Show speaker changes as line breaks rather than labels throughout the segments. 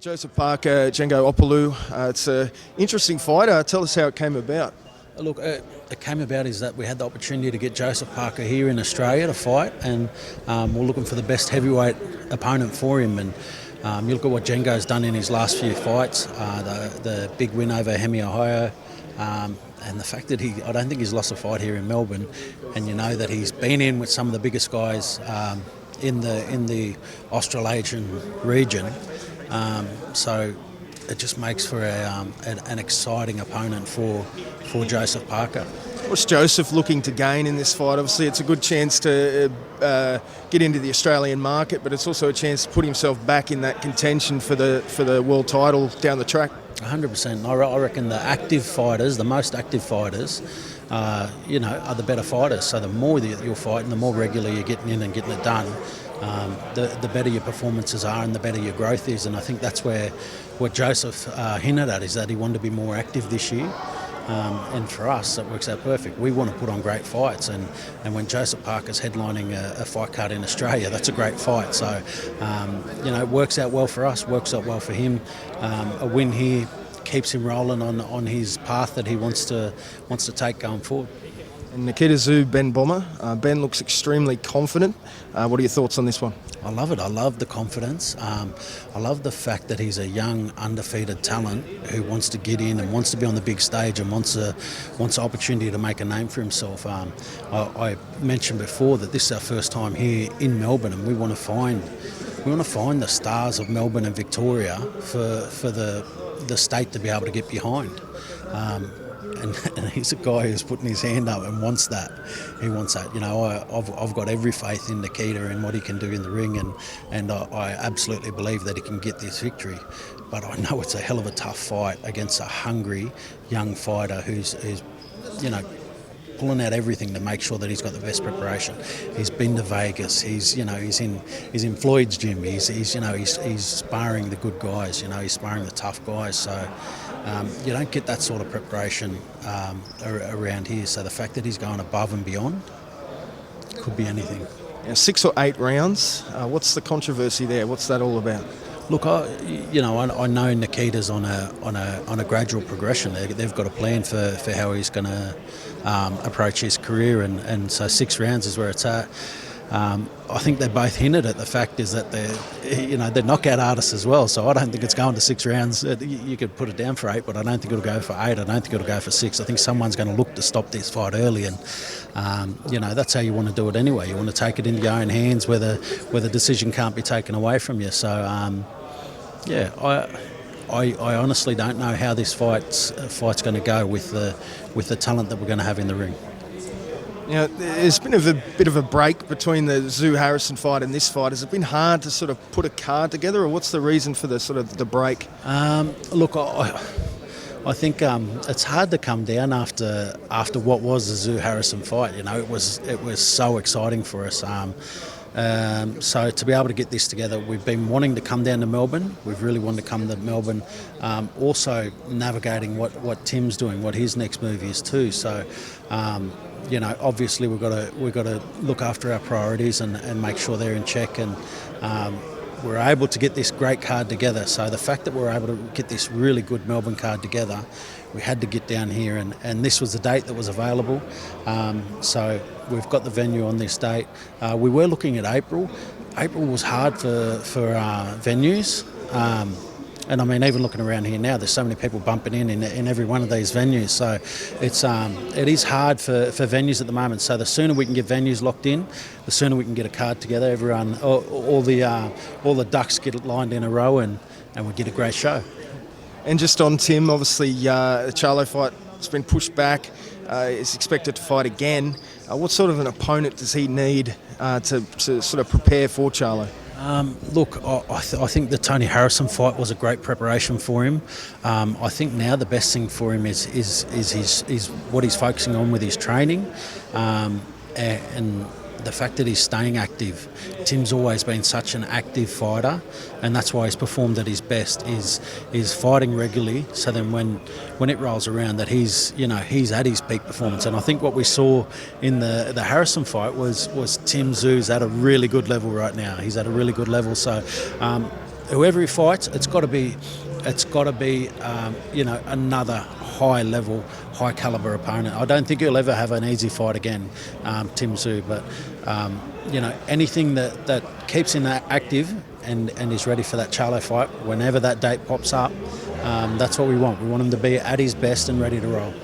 Joseph Parker, Faiga Opelu. It's an interesting fight. Tell us how it came about.
Look, it came about is that we had the opportunity to get Joseph Parker here in Australia to fight, and we're looking for the best heavyweight opponent for him. And you look at what Django's done in his last few fights, the big win over Hemi Ohio, and the fact that I don't think he's lost a fight here in Melbourne, and you know that he's been in with some of the biggest guys in the Australasian region. So it just makes for an exciting opponent for Joseph Parker.
What's Joseph looking to gain in this fight? Obviously, it's a good chance to get into the Australian market, but it's also a chance to put himself back in that contention for the world title down the track.
100%. I reckon the most active fighters, are the better fighters. So the more that you're fighting, the more regularly you're getting in and getting it done, the better your performances are and the better your growth is. And I think that's what Joseph hinted at, is that he wanted to be more active this year. And for us, it works out perfect. We want to put on great fights, and when Joseph Parker's headlining a fight card in Australia, that's a great fight. So, it works out well for us, works out well for him. A win here keeps him rolling on his path that he wants to take going forward.
And Nikita Tszyu, Ben Bomber. Ben looks extremely confident. What are your thoughts on this one?
I love it. I love the confidence. I love the fact that he's a young, undefeated talent who wants to get in and wants to be on the big stage and wants an opportunity to make a name for himself. I mentioned before that this is our first time here in Melbourne, and we want to find the stars of Melbourne and Victoria for the state to be able to get behind. And he's a guy who's putting his hand up and wants that. He wants that. I've got every faith in Nikita and what he can do in the ring, and I absolutely believe that he can get this victory. But I know it's a hell of a tough fight against a hungry young fighter who's pulling out everything to make sure that he's got the best preparation. He's been to Vegas. He's in Floyd's gym. He's sparring the good guys. He's sparring the tough guys. So you don't get that sort of preparation around here. So the fact that he's going above and beyond could be anything.
6 or 8 rounds. What's the controversy there? What's that all about?
Look, I know Nikita's on a gradual progression. They've got a plan for how he's going to approach his career, and so 6 rounds is where it's at. I think they both hinted at the fact is that they're knockout artists as well. So I don't think it's going to 6 rounds. You could put it down for 8, but I don't think it'll go for 8. I don't think it'll go for 6. I think someone's going to look to stop this fight early, and that's how you want to do it anyway. You want to take it into your own hands where the decision can't be taken away from you. So I honestly don't know how this fight's going to go with the talent that we're going to have in the ring.
There's been a bit of a break between the Tszyu Harrison fight and this fight. Has it been hard to sort of put a card together, or what's the reason for the break?
Look, I think it's hard to come down after what was the Tszyu Harrison fight. It was so exciting for us. So to be able to get this together, we've been wanting to come down to Melbourne. We've really wanted to come to Melbourne. Also navigating what Tim's doing, what his next move is too. So. Obviously we've got to look after our priorities and make sure they're in check, and we're able to get this great card together. So the fact that we're able to get this really good Melbourne card together, we had to get down here, and this was the date that was available. So we've got the venue on this date. We were looking at April. April was hard for venues. And I mean, even looking around here now, there's so many people bumping in every one of these venues. So it is hard for venues at the moment. So the sooner we can get venues locked in, the sooner we can get a card together. Everyone, all the ducks get lined in a row, and we get a great show.
And just on Tim, obviously the Charlo fight has been pushed back. Is expected to fight again. What sort of an opponent does he need to sort of prepare for Charlo?
Look, I think the Tony Harrison fight was a great preparation for him. I think now the best thing for him is what he's focusing on with his training, and the fact that he's staying active. Tim's always been such an active fighter, and that's why he's performed at his best. Is fighting regularly, so then when it rolls around, that he's at his peak performance. And I think what we saw in the Harrison fight was Tim Tszyu's at a really good level right now. He's at a really good level, so. whoever he fights, it's got to be another high level, high caliber opponent. I don't think he'll ever have an easy fight again, Tszyu. But anything that keeps him active and is ready for that Charlo fight whenever that date pops up, that's what we want. We want him to be at his best and ready to roll.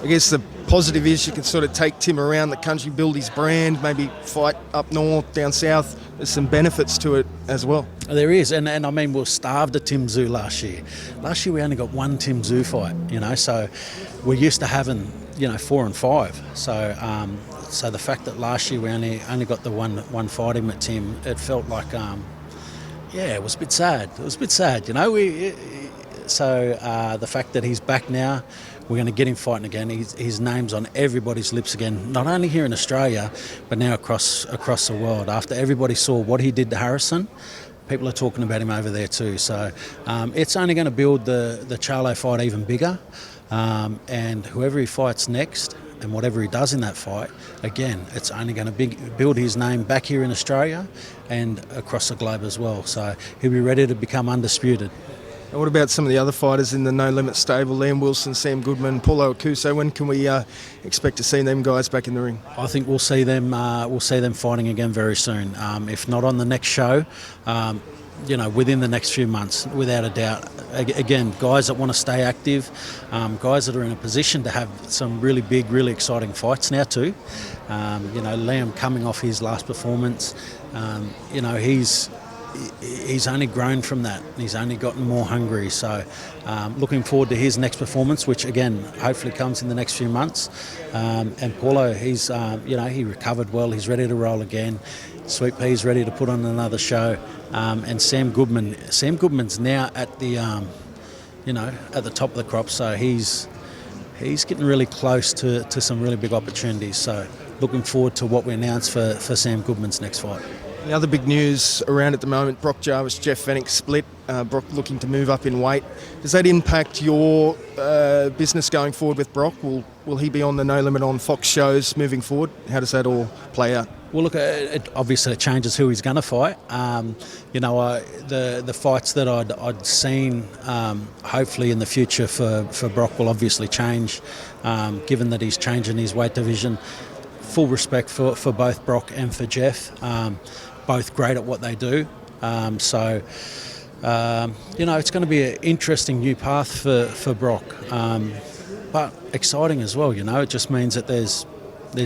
I guess the positive is you can sort of take Tim around the country, build his brand, maybe fight up north, down south. There's some benefits to it as well.
There is, and I mean, we were starved of Tszyu last year. Last year we only got one Tszyu fight, so we're used to having, 4 and 5. So the fact that last year we only got the one fighting with Tim, it felt like, it was a bit sad. It was a bit sad, So the fact that he's back now, we're going to get him fighting again. His name's on everybody's lips again, not only here in Australia, but now across the world. After everybody saw what he did to Harrison, people are talking about him over there too. So it's only going to build the Charlo fight even bigger. And whoever he fights next and whatever he does in that fight, again, it's only going to build his name back here in Australia and across the globe as well. So he'll be ready to become undisputed.
And what about some of the other fighters in the No Limit stable? Liam Wilson, Sam Goodman, Paulo Acuso. When can we expect to see them guys back in the ring?
I think we'll see them. Fighting again very soon. If not on the next show, within the next few months, without a doubt. Again, guys that want to stay active, guys that are in a position to have some really big, really exciting fights now too. Liam coming off his last performance, he's only grown from that. He's only gotten more hungry. So looking forward to his next performance, which again hopefully comes in the next few months. And Paulo, he's he recovered well. He's ready to roll again. Sweet Pea's ready to put on another show. And Sam Goodman's now at the at the top of the crop. So he's getting really close to some really big opportunities. So looking forward to what we announce for Sam Goodman's next fight.
The other big news around at the moment, Brock Jarvis, Jeff Fenech split. Brock looking to move up in weight. Does that impact your business going forward with Brock? Will he be on the No Limit on Fox shows moving forward? How does that all play out?
Well, look, it obviously changes who he's going to fight. The fights that I'd seen, hopefully in the future for Brock will obviously change, given that he's changing his weight division. Full respect for both Brock and for Jeff. Both great at what they do. It's going to be an interesting new path for Brock, but exciting as well. It just means that there's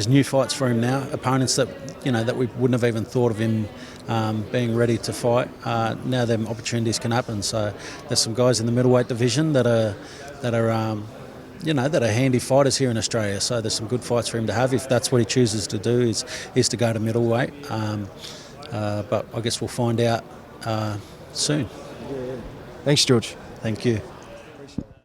new fights for him now, opponents that that we wouldn't have even thought of him being ready to fight. Now them opportunities can happen. So there's some guys in the middleweight division that are handy fighters here in Australia. So there's some good fights for him to have if that's what he chooses to do is to go to middleweight. But I guess we'll find out soon.
Thanks, George.
Thank you.